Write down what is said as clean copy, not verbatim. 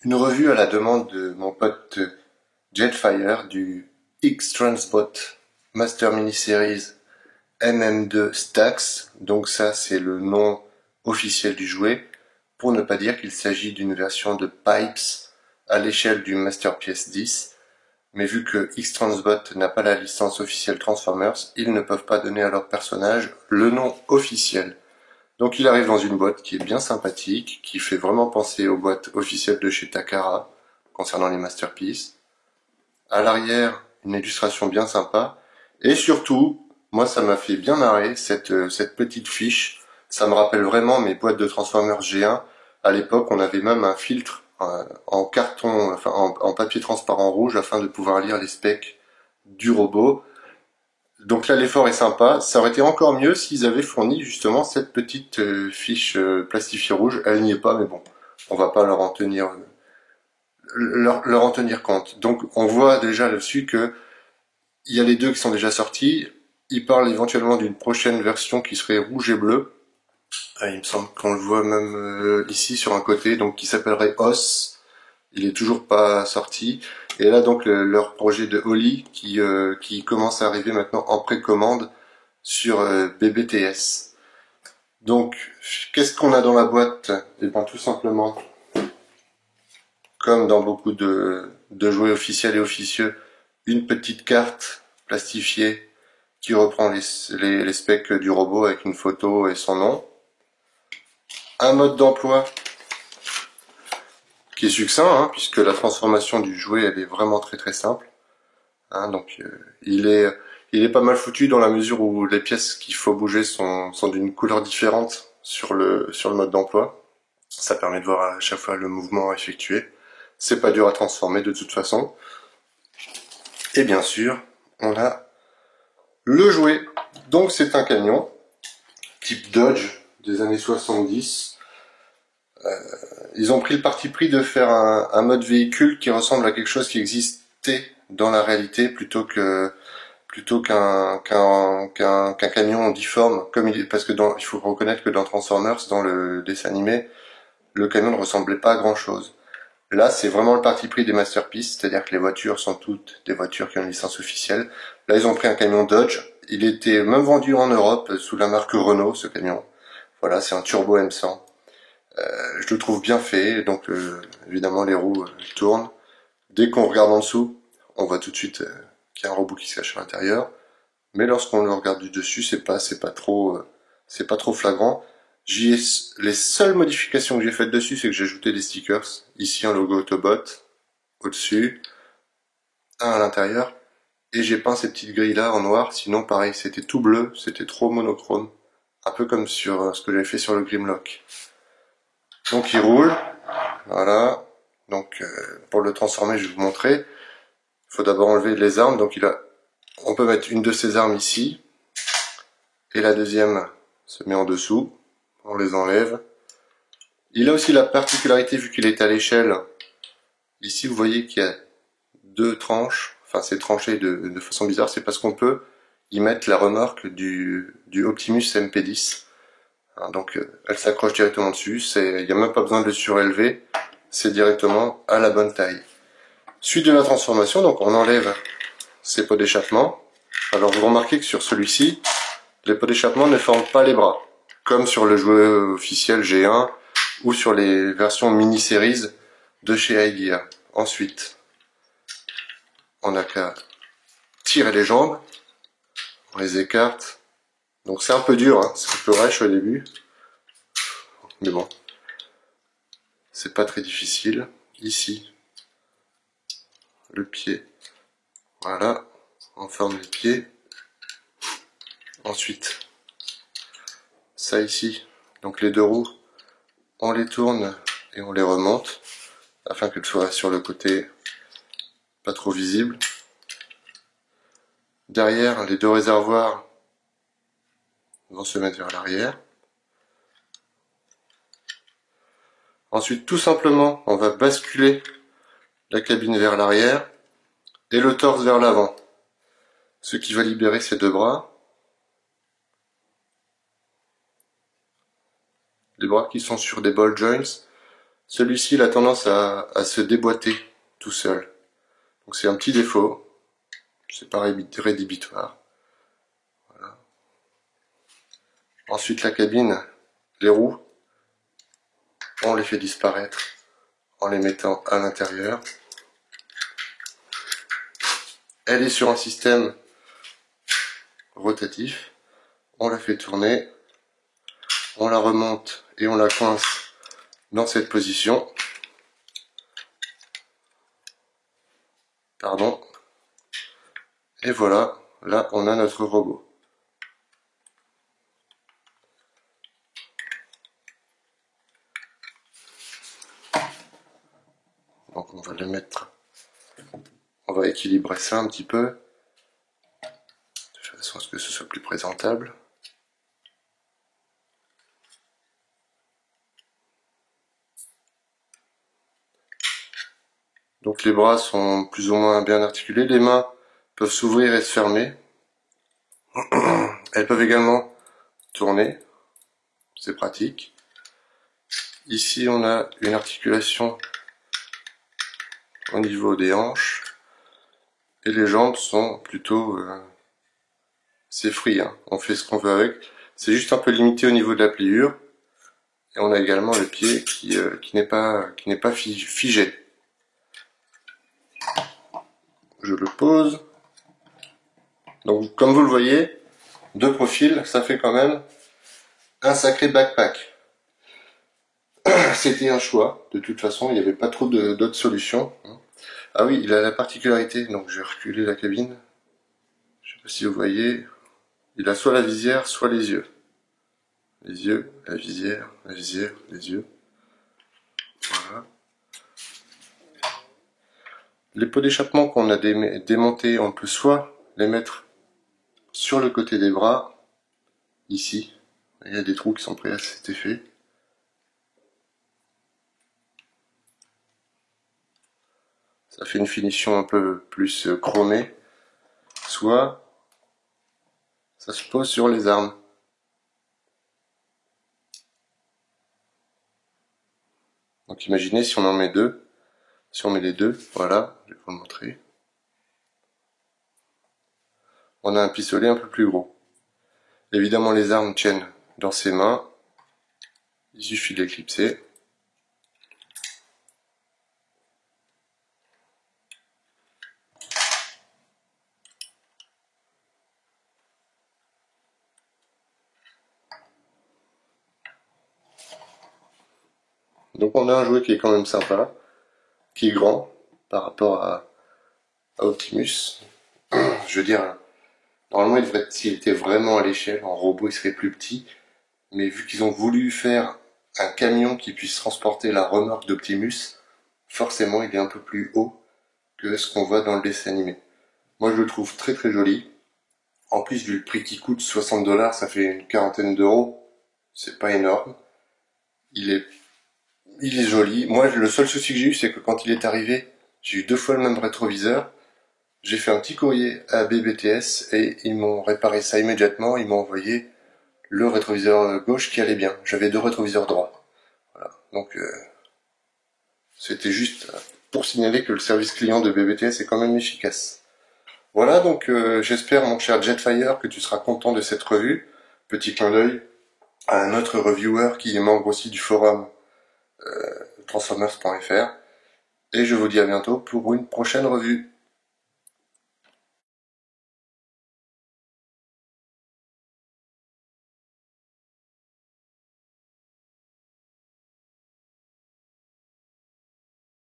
Une revue à la demande de mon pote Jetfire du X-Transbot Master Mini-Series MM2 Stax. Donc ça, c'est le nom officiel du jouet, pour ne pas dire qu'il s'agit d'une version de Pipes à l'échelle du Masterpiece 10. Mais vu que X-Transbot n'a pas la licence officielle Transformers, ils ne peuvent pas donner à leur personnage le nom officiel. Donc il arrive dans une boîte qui est bien sympathique, qui fait vraiment penser aux boîtes officielles de chez Takara, concernant les Masterpieces. À l'arrière, une illustration bien sympa. Et surtout, moi ça m'a fait bien marrer, cette petite fiche. Ça me rappelle vraiment mes boîtes de Transformers G1. À l'époque, on avait même un filtre en carton, enfin en papier transparent rouge, afin de pouvoir lire les specs du robot. Donc là, l'effort est sympa. Ça aurait été encore mieux s'ils avaient fourni justement cette petite fiche plastifiée rouge. Elle n'y est pas, mais bon, on va pas leur en tenir compte. Donc on voit déjà là-dessus que il y a les deux qui sont déjà sortis. Ils parlent éventuellement d'une prochaine version qui serait rouge et bleu. Il me semble qu'on le voit même ici sur un côté, donc qui s'appellerait Os. Il est toujours pas sorti. Et là donc leur projet de Holly qui commence à arriver maintenant en précommande sur BBTS. Donc, qu'est-ce qu'on a dans la boîte? Eh bien, tout simplement, comme dans beaucoup de jouets officiels et officieux, une petite carte plastifiée qui reprend les specs du robot avec une photo et son nom. Un mode d'emploi qui est succinct, hein, puisque la transformation du jouet, elle est vraiment très très simple. Hein, donc, il est pas mal foutu dans la mesure où les pièces qu'il faut bouger sont d'une couleur différente sur le mode d'emploi. Ça permet de voir à chaque fois le mouvement effectué. C'est pas dur à transformer de toute façon. Et bien sûr, on a le jouet. Donc c'est un camion type Dodge des années 70. Ils ont pris le parti pris de faire un mode véhicule qui ressemble à quelque chose qui existait dans la réalité plutôt qu'un camion difforme parce que il faut reconnaître que dans Transformers, dans le dessin animé, le camion ne ressemblait pas à grand chose. Là, c'est vraiment le parti pris des Masterpieces, c'est-à-dire que les voitures sont toutes des voitures qui ont une licence officielle. Là, ils ont pris un camion Dodge. Il était même vendu en Europe sous la marque Renault, ce camion. Voilà, c'est un turbo M100. Je le trouve bien fait, donc évidemment les roues tournent. Dès qu'on regarde en dessous, on voit tout de suite qu'il y a un robot qui se cache à l'intérieur. Mais lorsqu'on le regarde du dessus, c'est pas trop flagrant. Les seules modifications que j'ai faites dessus, c'est que j'ai ajouté des stickers. Ici un logo Autobot, au-dessus, un à l'intérieur. Et j'ai peint ces petites grilles là en noir, sinon pareil, c'était tout bleu, c'était trop monochrome. Un peu comme sur ce que j'avais fait sur le Grimlock. Donc il roule, voilà. Donc pour le transformer, je vais vous montrer. Il faut d'abord enlever les armes, donc on peut mettre une de ces armes ici, et la deuxième se met en dessous. On les enlève. Il a aussi la particularité, vu qu'il est à l'échelle, ici vous voyez qu'il y a deux tranches, enfin c'est tranché de façon bizarre, c'est parce qu'on peut y mettre la remorque du Optimus MP10. Hein, donc elle s'accroche directement dessus, il n'y a même pas besoin de le surélever, c'est directement à la bonne taille. Suite de la transformation, donc on enlève ces pots d'échappement. Alors vous remarquez que sur celui-ci, les pots d'échappement ne forment pas les bras, comme sur le jouet officiel G1 ou sur les versions mini-series de chez iGear. Ensuite, on n'a qu'à tirer les jambes, on les écarte. Donc c'est un peu dur, hein, c'est un peu rêche au début, mais bon, c'est pas très difficile. Ici, le pied, voilà, on forme les pieds. Ensuite, ça ici, donc les deux roues, on les tourne et on les remonte, afin qu'elles soient sur le côté pas trop visibles. Derrière, les deux réservoirs vont se mettre vers l'arrière. Ensuite, tout simplement, on va basculer la cabine vers l'arrière et le torse vers l'avant, ce qui va libérer ces deux bras. Les bras qui sont sur des ball joints. Celui-ci il a tendance à se déboîter tout seul. Donc c'est un petit défaut. C'est pas rédhibitoire. Voilà. Ensuite la cabine, les roues, on les fait disparaître en les mettant à l'intérieur. Elle est sur un système rotatif. On la fait tourner. On la remonte et on la coince dans cette position. Pardon. Et voilà, là on a notre robot. Donc on va le mettre, on va équilibrer ça un petit peu, de façon à ce que ce soit plus présentable. Donc les bras sont plus ou moins bien articulés, les mains peuvent s'ouvrir et se fermer. Elles peuvent également tourner, c'est pratique. Ici on a une articulation au niveau des hanches. Et les jambes sont plutôt... c'est free, hein. On fait ce qu'on veut avec. C'est juste un peu limité au niveau de la pliure. Et on a également le pied qui n'est pas figé. Je le pose. Donc comme vous le voyez, de profil, ça fait quand même un sacré backpack. C'était un choix, de toute façon, il n'y avait pas trop d'autres solutions. Ah oui, il a la particularité, donc je vais reculer la cabine. Je sais pas si vous voyez, il a soit la visière, soit les yeux. Les yeux, la visière, les yeux. Voilà. Les pots d'échappement qu'on a démontés, on peut soit les mettre sur le côté des bras, ici. Il y a des trous qui sont prêts à cet effet. Ça fait une finition un peu plus chromée. Soit ça se pose sur les armes. Donc imaginez si on en met deux. Si on met les deux, voilà, je vais vous montrer. On a un pistolet un peu plus gros. Évidemment les armes tiennent dans ses mains. Il suffit de l'éclipser. Donc on a un jouet qui est quand même sympa, qui est grand par rapport à Optimus. Je veux dire, normalement s'il était vraiment à l'échelle, en robot il serait plus petit, mais vu qu'ils ont voulu faire un camion qui puisse transporter la remorque d'Optimus, forcément il est un peu plus haut que ce qu'on voit dans le dessin animé. Moi je le trouve très très joli. En plus vu le prix qui coûte, 60 $, ça fait une quarantaine d'euros. C'est pas énorme. Il est joli. Moi le seul souci que j'ai eu c'est que quand il est arrivé, j'ai eu 2 fois le même rétroviseur. J'ai fait un petit courrier à BBTS et ils m'ont réparé ça immédiatement. Ils m'ont envoyé le rétroviseur gauche qui allait bien. J'avais 2 rétroviseurs droits. Voilà. Donc c'était juste pour signaler que le service client de BBTS est quand même efficace. Voilà, donc j'espère mon cher Jetfire que tu seras content de cette revue. Petit clin d'œil à un autre reviewer qui est membre aussi du forum Transformers.fr. Et je vous dis à bientôt pour une prochaine revue.